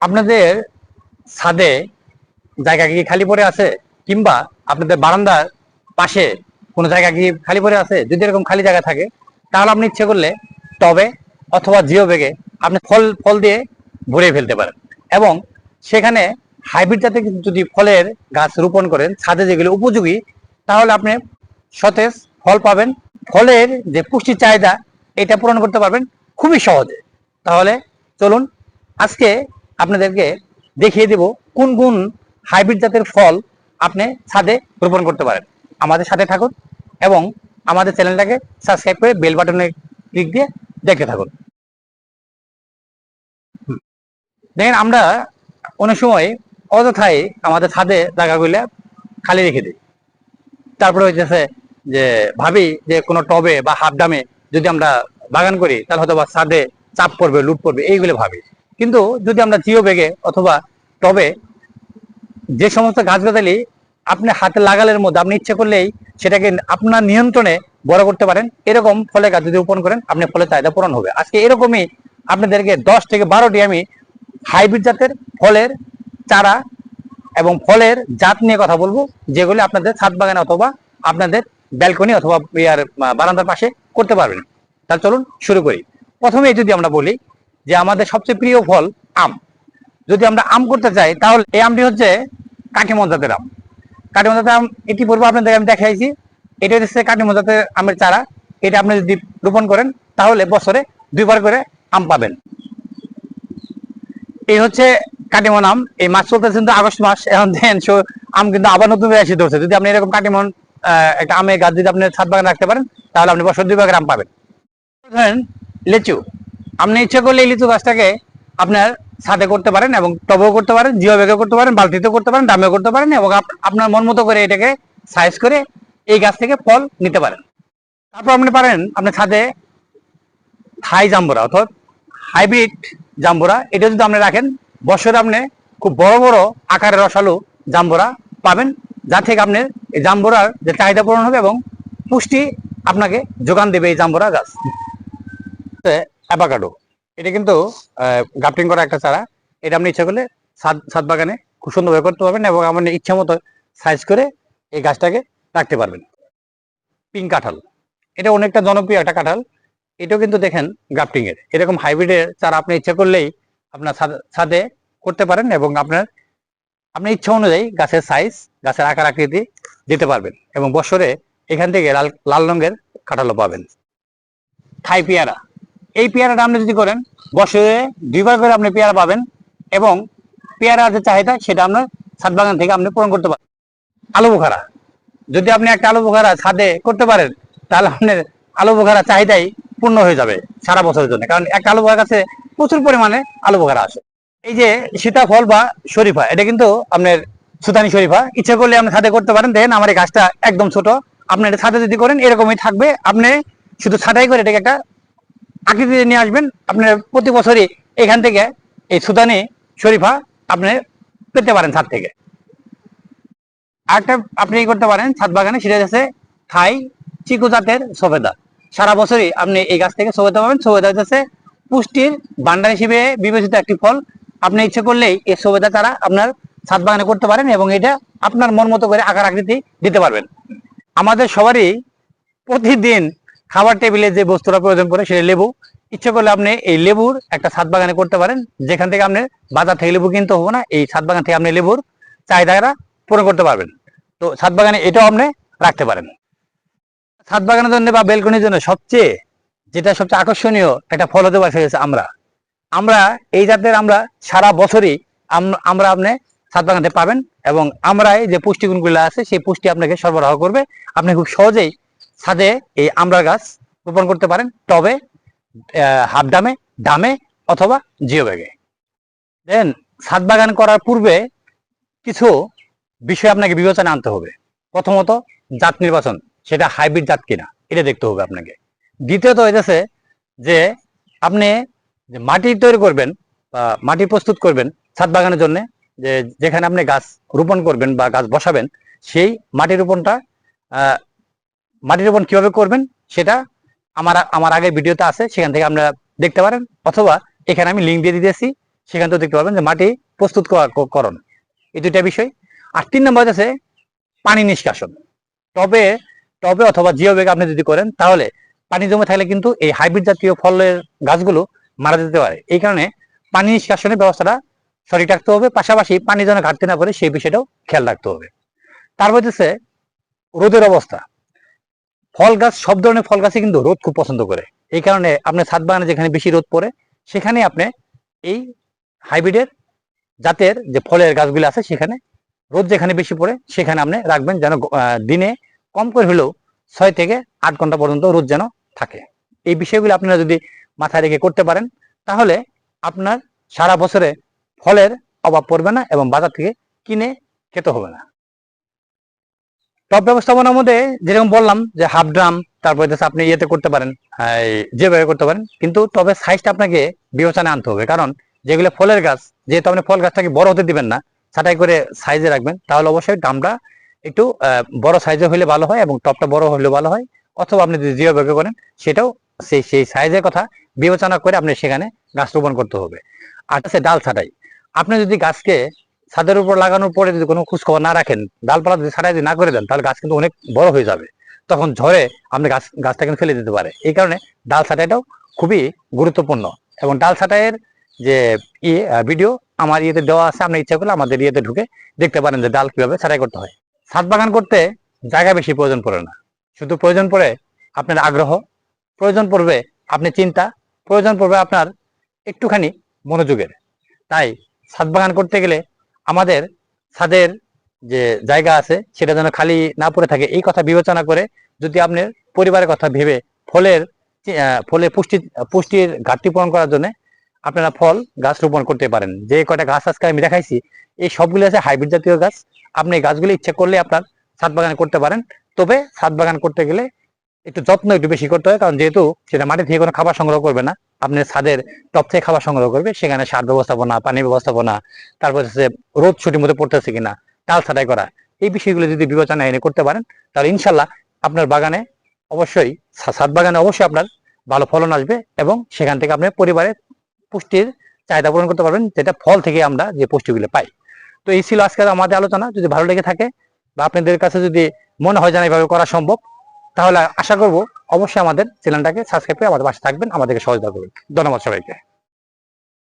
আপনাদের ছাদে জায়গা কি খালি পড়ে আছে, কিংবা আপনাদের বারান্দার পাশে কোনো জায়গা কি খালি পড়ে আছে? যদি এরকম খালি জায়গা থাকে, তাহলে আপনি ইচ্ছে করলে টবে অথবা জিও ব্যাগে আপনি ফল ফল দিয়ে ভরে ফেলতে পারেন। এবং সেখানে হাইব্রিড জাতের যদি ফলের গাছ রোপণ করেন ছাদে, যেগুলো উপযোগী, তাহলে আপনি সতেজ ফল পাবেন। ফলের যে পুষ্টি চাহিদা, এটা পূরণ করতে পারবেন খুবই সহজে। তাহলে চলুন আজকে আপনাদেরকে দেখিয়ে দেব কোন কোন হাইব্রিড জাতের ফল আপনি ছাদে রোপণ করতে পারেন। আমাদের সাথে থাকুন এবং আমাদের চ্যানেলটাকে সাবস্ক্রাইব করে বেল বাটনে ক্লিক দিয়ে দেখতে থাকুন। দেখেন, আমরা অনেক সময় অযথাই আমাদের ছাদে জায়গাগুলো খালি রেখে দিই। তারপরে হচ্ছে যে ভাবি যে কোনো টবে বা হাফ ডামে যদি আমরা বাগান করি, তাহলে হয়তো বা ছাদে চাপ পড়বে, লুট পড়বে, এইগুলো ভাবি। কিন্তু যদি আমরা জিও ব্যাগে অথবা টবে যে সমস্ত গাছগাছালি আপনি হাতে লাগালের মধ্যে আপনি ইচ্ছে করলেই সেটাকে আপনার নিয়ন্ত্রণে বড় করতে পারেন, এরকম ফলের গাছ যদি রোপণ করেন, আপনি ফলের চাহিদা পূরণ হবে। আজকে এরকমই আপনাদেরকে 10 থেকে 12টি আমি হাইব্রিড জাতের ফলের চারা এবং ফলের জাত নিয়ে কথা বলবো, যেগুলি আপনাদের ছাদ বাগানে অথবা আপনাদের ব্যালকনি অথবা বারান্দার পাশে করতে পারবেন। তাহলে চলুন শুরু করি। প্রথমে যদি আমরা বলি যে আমাদের সবচেয়ে প্রিয় ফল আম। যদি আমরা আম করতে চাই, তাহলে এই আমটি হচ্ছে কাটিমন জাতের আম। কাটিমন জাতের আম এটি পূর্বে আপনাদের আমি দেখাইছি। এটা হচ্ছে কাটিমন জাতের আমের চারা। এটা আপনি যদি রোপণ করেন, তাহলে বছরে 2বার করে আম পাবেন। এই হচ্ছে কাটিমন আম। এই মাস চলতেছে কিন্তু আগস্ট মাস, এখন দেখেন আম কিন্তু আবার নতুন করে এসে ধরছে। যদি আপনি এরকম কাটিমন একটা আমের গাছ যদি আপনি ছাদ বাগানে রাখতে পারেন, তাহলে আপনি বছর 2বার আম পাবেন। ধরেন লিচু, আপনি ইচ্ছে করলে এই লিচু গাছটাকে আপনার ছাদে করতে পারেন এবং টবেও করতে পারেন, জিও ব্যাগে করতে পারেন, বালতিতেও করতে পারেন, ডামেও করতে পারেন, এবং আপনার মন মতো করে এটাকে সাইজ করে এই গাছ থেকে ফল নিতে পারেন। তারপর আপনি পারেন আপনার ছাদে থাই জাম্বুরা অর্থাৎ হাইব্রিড জাম্বুরা। এটা যদি আপনি রাখেন, বছরে আপনি খুব বড় বড় আকারের রসালো জাম্বুরা পাবেন, যা থেকে আপনার এই জাম্বুরার যে চাহিদা পূরণ হবে এবং পুষ্টি আপনাকে যোগান দেবে এই জাম্বুরা গাছ। অ্যাভোকাডো, এটা কিন্তু গ্রাফটিং করা একটা চারা। এটা আপনি ইচ্ছা করলে ছাদ বাগানে খুব সুন্দরভাবে করতে পারবেন এবং আপনার ইচ্ছা মতো সাইজ করে এই গাছটাকে রাখতে পারবেন। পিঙ্ক কাঁঠাল, এটা অনেকটা জনপ্রিয় একটা কাঁঠাল। এটাও কিন্তু দেখেন গ্রাফটিং এর। এরকম হাইব্রিডের চারা আপনি ইচ্ছা করলেই আপনার ছাদে করতে পারেন এবং আপনার ইচ্ছা অনুযায়ী গাছের সাইজ, গাছের আকার আকৃতি দিতে পারবেন এবং বছরে এখান থেকে লাল রঙের কাঁঠালও পাবেন। থাই পেয়ারা, এই পেয়ারাটা আপনি যদি করেন, বছরে 2বার করে আপনি পেয়ারা পাবেন এবং পেয়ারার যে চাহিদা সেটা আপনার ছাদ বাগান থেকে আপনি পূরণ করতে পারেন। আলু বোখারা, যদি আপনি একটা আলু বোখারা ছাদে করতে পারেন, তাহলে আপনার আলু বোখারা চাহিদাই পূর্ণ হয়ে যাবে সারা বছরের জন্য, কারণ একটা আলু বোখারা কাছে প্রচুর পরিমাণে আলু বোখারা আসে। এই যে সীতাফল বা শরীফা, এটা কিন্তু আপনার সুতানি শরীফা, ইচ্ছা করলে আপনি ছাদে করতে পারেন। দেখেন আমার এই গাছটা একদম ছোট, আপনি এটা ছাদে যদি করেন এরকমই থাকবে। আপনি শুধু ছাদাই করে এটাকে একটা আকৃতি নিয়ে আসবেন, আপনার প্রতি বছরই এখান থেকে এই সুদানি শরীফা আপনি পেতে পারেন ছাদ থেকে। আরেকটা আপনি করতে পারেন ছাদ বাগানে, সেটা হচ্ছে থাই চিকু জাতের সবেদা। সারা বছরই আপনি এই গাছ থেকে সবেদা পাবেন। সবেদা হচ্ছে পুষ্টির ভান্ডার হিসেবে বিবেচিত একটি ফল। আপনি ইচ্ছে করলেই এই সবেদা চারা আপনার ছাদ বাগানে করতে পারেন এবং এটা আপনার মন মতো করে আকার আকৃতি দিতে পারবেন। আমাদের সবারই প্রতিদিন খাবার টেবিলে যে বস্তুটা প্রয়োজন পড়ে সেটা লেবু। ইচ্ছে করলে আপনি এই লেবুর একটা ছাদ বাগানে করতে পারেন, যেখান থেকে আপনি বাজার থেকে লেবু কিনতে হবে না। এই ছাদ বাগান থেকে আপনি লেবুর চাহিদাটা পূরণ করতে পারবেন। তো ছাদ বাগানে এটাও আপনি রাখতে পারেন। ছাদ বাগানের জন্য বা বেলকনির জন্য সবচেয়ে আকর্ষণীয় একটা ফল হতে পারে আমরা আমরা এই জাতের আমরা সারা বছরই আমরা আপনি ছাদ বাগানে পাবেন এবং আমরাই যে পুষ্টিগুণগুলো আছে সেই পুষ্টি আপনাকে সরবরাহ করবে। আপনি খুব সহজেই ছাদে এই আমড়া গাছ রোপণ করতে পারেন, টবে, হাফ ডামে, ডামে অথবা জিও ব্যাগে। দেন ছাদ বাগান করার পূর্বে কিছু বিষয় আপনাকে বিবেচনা আনতে হবে। প্রথমত জাত নির্বাচন, সেটা হাইব্রিড জাত কিনা এটা দেখতে হবে আপনাকে। দ্বিতীয়ত হইতেছে যে আপনি যে মাটি তৈরি করবেন বা মাটি প্রস্তুত করবেন ছাদ বাগানের জন্য, যে যেখানে আপনি গাছ রোপণ করবেন বা গাছ বসাবেন, সেই মাটি রোপণ কিভাবে করবেন সেটা আমার আগের ভিডিওতে আছে, সেখান থেকে আপনারা দেখতে পারেন, অথবা এখানে আমি লিঙ্ক দিয়ে দিতেছি, সেখান থেকে দেখতে পাবেন যে মাটি প্রস্তুত করণ, এই দুইটা বিষয়। আর 3 নম্বর হচ্ছে পানি নিষ্কাশন। টবে টবে অথবা জিও ব্যাগে আপনি যদি করেন তাহলে পানি জমে থাকলে কিন্তু এই হাইব্রিড জাতীয় ফলের গাছগুলো মারা যেতে পারে। এই কারণে পানি নিষ্কাশনের ব্যবস্থাটা সঠিক রাখতে হবে, পাশাপাশি পানি যেন ঘাটতি না পড়ে সেই বিষয়টাও খেয়াল রাখতে হবে। তারপর হচ্ছে রোদের অবস্থা। ফল গাছ, সব ধরনের ফল গাছই কিন্তু রোদ খুব পছন্দ করে। এই কারণে আপনি ছাদ বাগানে যেখানে বেশি রোদ পড়ে সেখানে আপনি এই হাইব্রিডের জাতের যে ফলের গাছগুলো আছে সেখানে রোদ যেখানে বেশি পড়ে সেখানে আপনি রাখবেন, যেন দিনে কম করে হলেও 6 থেকে 8 ঘন্টা পর্যন্ত রোদ যেন থাকে। এই বিষয়গুলো আপনারা যদি মাথায় রেখে করতে পারেন তাহলে আপনার সারা বছরে ফলের অভাব পড়বে না এবং বাজার থেকে কিনে খেতে হবে না। টব ব্যবস্থাপনার মধ্যে যেরকম বললাম যে হাফ ড্রাম, তারপরে আপনি ইয়েতে করতে পারেন, যেভাবে করতে পারেন, কিন্তু টবের সাইজটা আপনাকে বিবেচনায় আনতে হবে। কারণ যেগুলো ফলের গাছ, যেহেতু আপনি ফল গাছটাকে বড় হতে দিবেন না, ছাঁটাই করে সাইজে রাখবেন, তাহলে অবশ্যই ড্রামটা একটু বড় সাইজে হলে ভালো হয় এবং টবটা বড় হলে ভালো হয়। অথবা আপনি যদি যেভাবে করেন সেটাও সেই সাইজের কথা বিবেচনা করে আপনি সেখানে গাছ রোপণ করতে হবে। আর আছে ডাল ছাঁটাই। আপনি যদি গাছকে ছাদের উপর লাগানোর পরে যদি কোনো খোঁজখবর না রাখেন, ডালপালা যদি ছাঁটাই যদি না করে দেন, তাহলে গাছ কিন্তু অনেক বড় হয়ে যাবে। তখন ঝড়ে আপনি গাছটা কিন্তু ফেলে দিতে পারে। এই কারণে ডাল ছাঁটাইটাও খুবই গুরুত্বপূর্ণ। এবং ডাল ছাঁটাইয়ের যে ভিডিও আমার ইয়েতে দেওয়া আছে, আপনি ইচ্ছা করলে আমাদের ইয়েতে ঢুকে দেখতে পারেন যে ডাল কিভাবে ছাঁটাই করতে হয়। ছাদ বাগান করতে জায়গা বেশি প্রয়োজন পড়ে না, শুধু প্রয়োজন পড়ে আপনার আগ্রহ, প্রয়োজন পড়বে আপনি চিন্তা, প্রয়োজন পড়বে আপনার একটুখানি মনোযোগের। তাই ছাদ বাগান করতে গেলে আমাদের ছাদের যে জায়গা আছে সেটা যেন খালি না পড়ে থাকে, এই কথা বিবেচনা করে যদি আপনার পরিবারের কথা ভেবে ফলে পুষ্টির ঘাটতি পূরণ করার জন্য আপনারা ফল গাছ রোপণ করতে পারেন। যে কয়টা গাছ আজকে আমি দেখাইছি এই সবগুলো আছে হাইব্রিড জাতীয় গাছ। আপনি এই গাছগুলি ইচ্ছা করলে আপনার ছাদ বাগান করতে পারেন। তবে ছাদ বাগান করতে গেলে একটু যত্ন একটু বেশি করতে হয়, কারণ যেহেতু সেটা মাটি থেকে কোনো খাবার সংগ্রহ করবে না, আপনার ছাদের টপ থেকে খাবার সংগ্রহ করবে, সেখানে সার ব্যবস্থাপনা, পানি ব্যবস্থাপনা, তারপর হচ্ছে রোদ ছুটির মধ্যে পড়তেছে কিনা, ডাল ছাঁটাই করা, এই বিষয়গুলো যদি বিবেচনা এনে করতে পারেন তাহলে ইনশাল্লাহ আপনার বাগানে অবশ্যই, ছাদ বাগানে অবশ্যই আপনার ভালো ফলন আসবে এবং সেখান থেকে আপনার পরিবারের পুষ্টির চাহিদা পূরণ করতে পারবেন, যেটা ফল থেকে আমরা যে পুষ্টিগুলো পাই। তো এই ছিল আজকে আমাদের আলোচনা। যদি ভালো লেগে থাকে বা আপনাদের কাছে যদি মনে হয় যে এইভাবে করা সম্ভব, তাহলে আশা করব অবশ্যই আমাদের চ্যানেলটাকে সাবস্ক্রাইব করে আমাদের পাশে থাকবেন, আমাদেরকে সহযোগিতা করবেন। ধন্যবাদ সবাইকে।